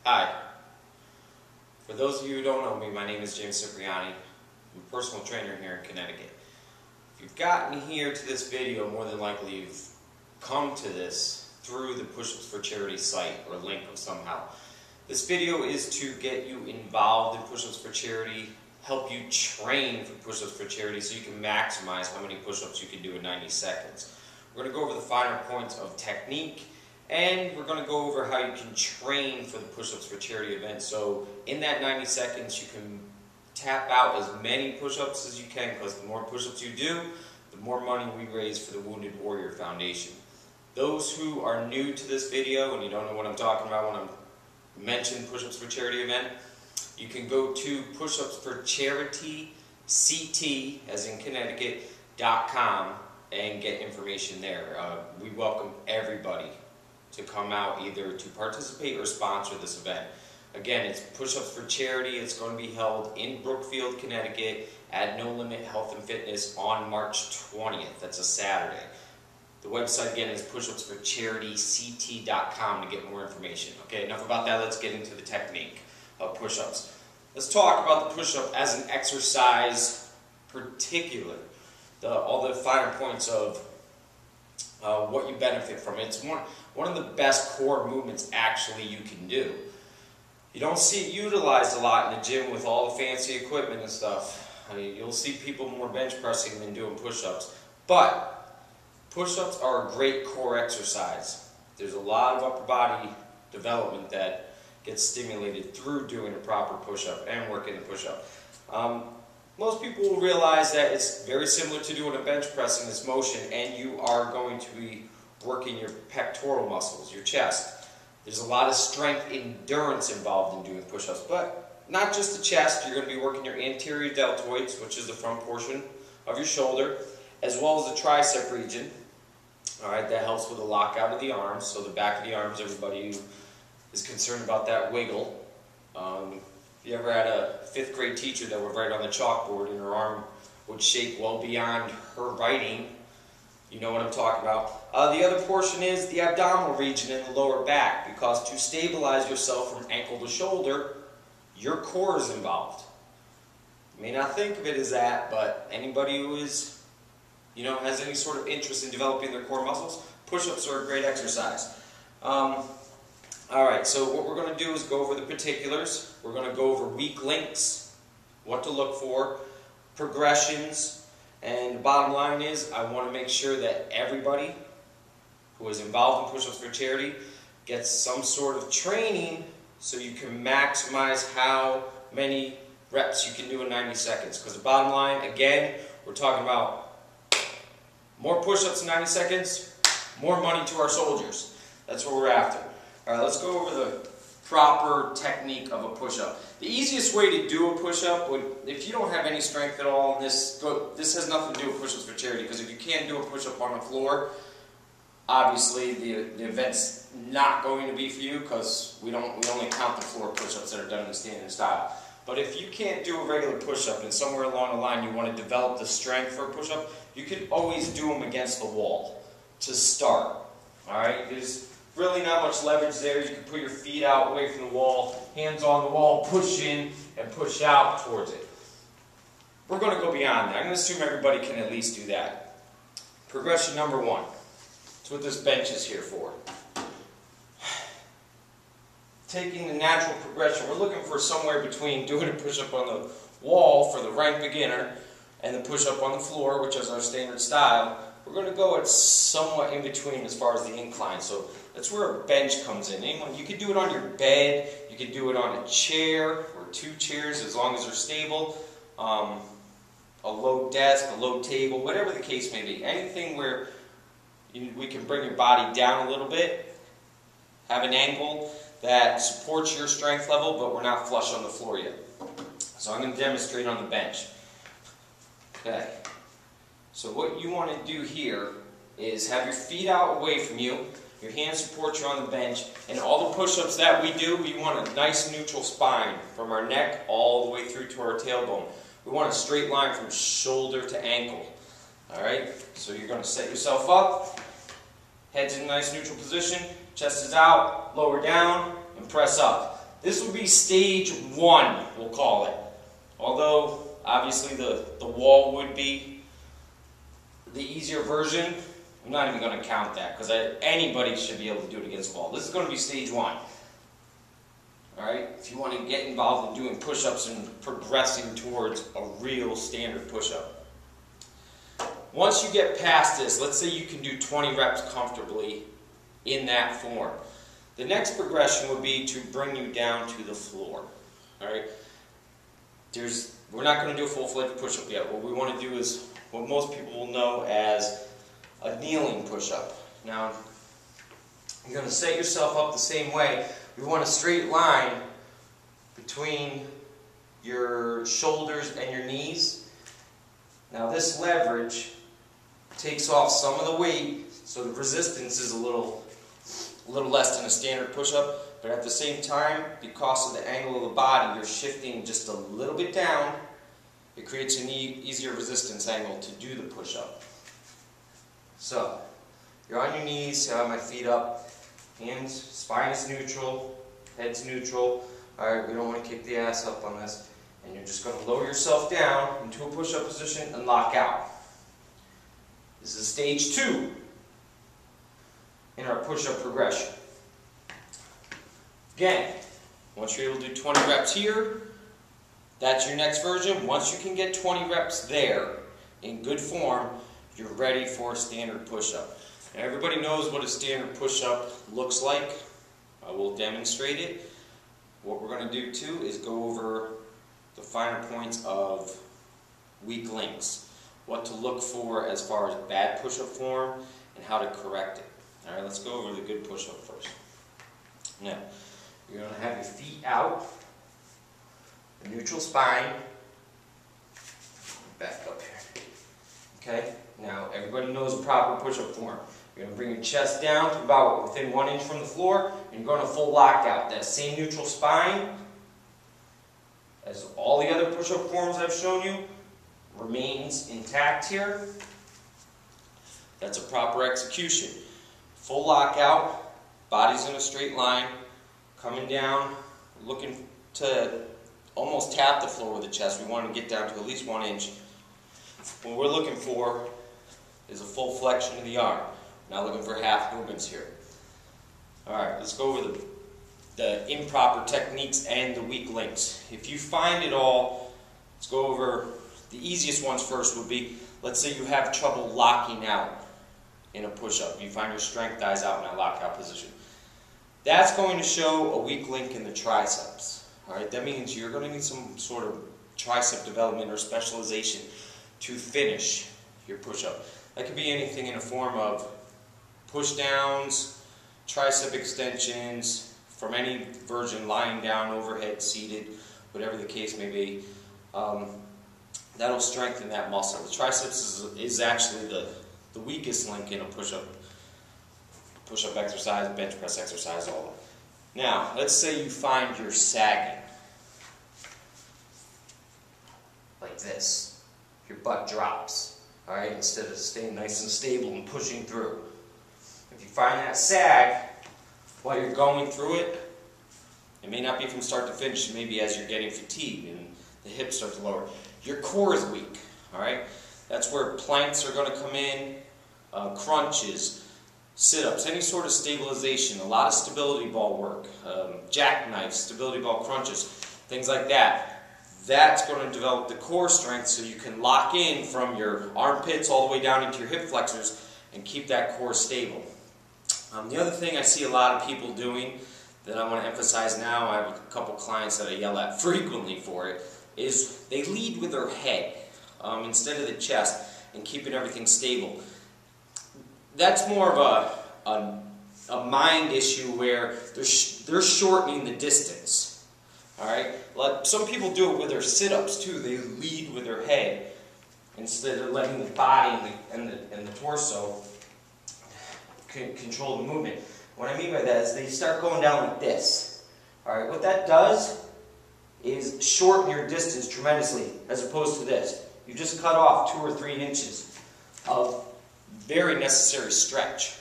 Hi. For those of you who don't know me, my name is Cipriani. I'm a personal trainer here in Connecticut. If you've gotten here to this video, more than likely you've come to this through the Pushups for Charity site or link of somehow. This video is to get you involved in Pushups for Charity, help you train for Pushups for Charity so you can maximize how many push-ups you can do in 90 seconds. We're going to go over the finer points of technique, and we're going to go over how you can train for the Pushups for Charity event. So in that 90 seconds you can tap out as many push-ups as you can, because the more push-ups you do, the more money we raise for the Wounded Warrior Foundation. Those who are new to this video and you don't know what I'm talking about when I mention Pushups for Charity event, you can go to Pushups for Charity CT, as in Connecticut.com, and get information there. We welcome everybody to come out either to participate or sponsor this event. Again, it's Pushups for Charity. It's going to be held in Brookfield, Connecticut at No Limit Health and Fitness on March 20th. That's a Saturday. The website again is pushupsforcharityct.com to get more information. Okay, enough about that. Let's get into the technique of push-ups. Let's talk about the push-up as an exercise particular. All the finer points of what you benefit from it. It's one of the best core movements actually you can do. You don't see it utilized a lot in the gym with all the fancy equipment and stuff. I mean, you'll see people more bench pressing than doing push-ups. But push-ups are a great core exercise. There's a lot of upper body development that gets stimulated through doing a proper push-up and working the push-up. Most people will realize that it's very similar to doing a bench press in this motion, and you are going to be working your pectoral muscles, your chest. There's a lot of strength endurance involved in doing push-ups, but not just the chest. You're going to be working your anterior deltoids, which is the front portion of your shoulder, as well as the tricep region. Alright, that helps with the lockout of the arms, so the back of the arms, everybody who is concerned about that wiggle. If you ever had a 5th grade teacher that would write on the chalkboard and her arm would shake well beyond her writing, you know what I'm talking about. The other portion is the abdominal region in the lower back, because to stabilize yourself from ankle to shoulder, your core is involved. You may not think of it as that, but anybody who is, has any sort of interest in developing their core muscles, push-ups are a great exercise. Alright, so what we're going to do is go over the particulars. We're going to go over weak links, what to look for, progressions, and the bottom line is I want to make sure that everybody who is involved in Pushups for Charity gets some sort of training so you can maximize how many reps you can do in 90 seconds. Because the bottom line, again, we're talking about more push-ups in 90 seconds, more money to our soldiers. That's what we're after. Alright, let's go over the proper technique of a push-up. The easiest way to do a push-up, if you don't have any strength at all, this has nothing to do with Push-Ups for Charity, because if you can't do a push-up on the floor, obviously the event's not going to be for you, because we only count the floor push-ups that are done in the standard style. But if you can't do a regular push-up and somewhere along the line you want to develop the strength for a push-up, you can always do them against the wall to start. Alright, there's really not much leverage there. You can put your feet out away from the wall, hands on the wall, push in and push out towards it. We're going to go beyond that. I'm going to assume everybody can at least do that. Progression number 1. That's what this bench is here for. Taking the natural progression, we're looking for somewhere between doing a push-up on the wall for the rank beginner and the push-up on the floor, which is our standard style. We're going to go at somewhat in between as far as the incline. So that's where a bench comes in. You can do it on your bed, you can do it on a chair or 2 chairs as long as they're stable, a low desk, a low table, whatever the case may be. Anything where we can bring your body down a little bit, have an angle that supports your strength level, but we're not flush on the floor yet. So I'm going to demonstrate on the bench. Okay. So what you want to do here is have your feet out away from you, your hands support you on the bench, and all the push-ups that we do, we want a nice neutral spine from our neck all the way through to our tailbone. We want a straight line from shoulder to ankle. Alright, so you're going to set yourself up, head's in a nice neutral position, chest is out, lower down, and press up. This will be stage 1, we'll call it. Although, obviously, the wall would be the easier version. I'm not even going to count that, because anybody should be able to do it against the wall. This is going to be stage 1. Alright, if you want to get involved in doing push-ups and progressing towards a real standard push-up. Once you get past this, let's say you can do 20 reps comfortably in that form. The next progression would be to bring you down to the floor. Alright, we're not going to do a full-fledged push-up yet. What we want to do is what most people will know as a kneeling push-up. Now, you're going to set yourself up the same way. We want a straight line between your shoulders and your knees. Now this leverage takes off some of the weight, so the resistance is a little less than a standard push-up, but at the same time, because of the angle of the body, you're shifting just a little bit down. It creates an easier resistance angle to do the push-up. So, you're on your knees, I have my feet up. Hands, spine is neutral, head's neutral. Alright, we don't want to kick the ass up on this. And you're just going to lower yourself down into a push-up position and lock out. This is stage 2 in our push-up progression. Again, once you're able to do 20 reps here, that's your next version. Once you can get 20 reps there in good form, you're ready for a standard push-up. Everybody knows what a standard push-up looks like. I will demonstrate it. What we're going to do too is go over the finer points of weak links. What to look for as far as bad push-up form and how to correct it. Alright, let's go over the good push-up first. Now, you're going to have your feet out, a neutral spine. Back up here. Okay? Now, everybody knows the proper push-up form. You're going to bring your chest down to about within 1 inch from the floor, and you're going to full lockout. That same neutral spine, as all the other push-up forms I've shown you, remains intact here. That's a proper execution. Full lockout, body's in a straight line, coming down, looking to almost tap the floor with the chest. We want to get down to at least 1 inch. What we're looking for is a full flexion of the arm. Not looking for half movements here. Alright, let's go over the improper techniques and the weak links. If you find it all, let's go over the easiest ones first would be, let's say you have trouble locking out in a push-up. You find your strength dies out in that lockout position. That's going to show a weak link in the triceps. Alright, that means you're going to need some sort of tricep development or specialization to finish your push-up. That could be anything in a form of push downs, tricep extensions, from any version, lying down, overhead, seated, whatever the case may be. That'll strengthen that muscle. The triceps is actually the weakest link in a push-up exercise, bench press exercise, all of it. Now, let's say you find you're sagging. Like this. Your butt drops. Alright, instead of staying nice and stable and pushing through. If you find that sag while you're going through it, it may not be from start to finish, it may be as you're getting fatigued and the hips start to lower. Your core is weak, alright? That's where planks are going to come in, crunches, sit-ups, any sort of stabilization, a lot of stability ball work, jackknife, stability ball crunches, things like that. That's going to develop the core strength so you can lock in from your armpits all the way down into your hip flexors and keep that core stable. The other thing I see a lot of people doing that I want to emphasize now, I have a couple clients that I yell at frequently for it, is they lead with their head instead of the chest and keeping everything stable. That's more of a mind issue where they're shortening the distance. Alright? Some people do it with their sit-ups too. They lead with their head instead of letting the body and the torso control the movement. What I mean by that is they start going down like this. Alright, what that does is shorten your distance tremendously as opposed to this. You just cut off 2 or 3 inches of very necessary stretch.